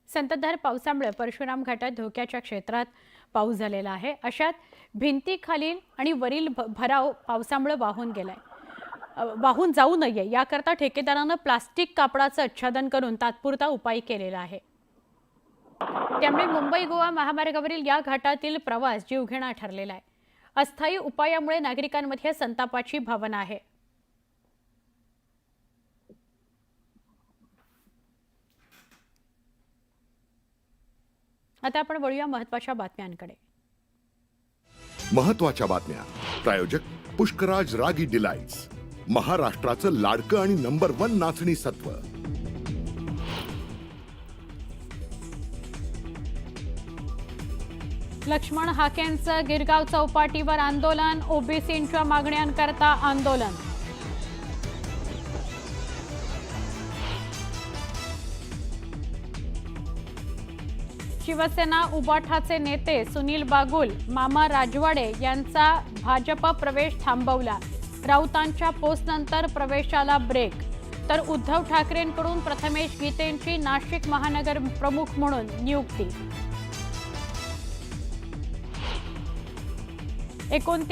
संततधार पावसामुळे परशुराम घाटात धोक्याच्या क्षेत्रात पाऊस झालेला आहे। अशात भिंतीखालील आणि वरील भराव पावसामुळे वाहून जाऊ नये याकरता ठेकेदाराने प्लास्टिक कापडाचं आच्छादन करून तात्पुरता उपाय केलेला आहे। त्यामुळे मुंबई गोवा महामार्गावरील या घाटातील प्रवास जीवघेणा ठरलेला आहे। अस्थायी उपायामुळे नागरिकांमध्ये संतापाची भावना आहे। आता आपण वळूया महत्त्वाच्या बातम्यांकडे। महत्त्वाच्या बातम्या प्रायोजक पुष्कराज रागी डिलाइट्स, महाराष्ट्राचं लाडकं आणि नंबर 1 नाचणी सत्व। लक्ष्मण हाकेंचं गिरगाव चौपाटीवर आंदोलन, ओबीसींच्या मागण्यांकरता आंदोलन। शिवसेना उबाठाचे नेते सुनील बागुल, मामा राजवाडे यांचा भाजप प्रवेश थांबवला। राऊतांच्या पोस्टनंतर प्रवेशाला ब्रेक। तर उद्धव ठाकरेंकडून प्रथमेश गीतेंची नाशिक महानगर प्रमुख म्हणून नियुक्ती। 29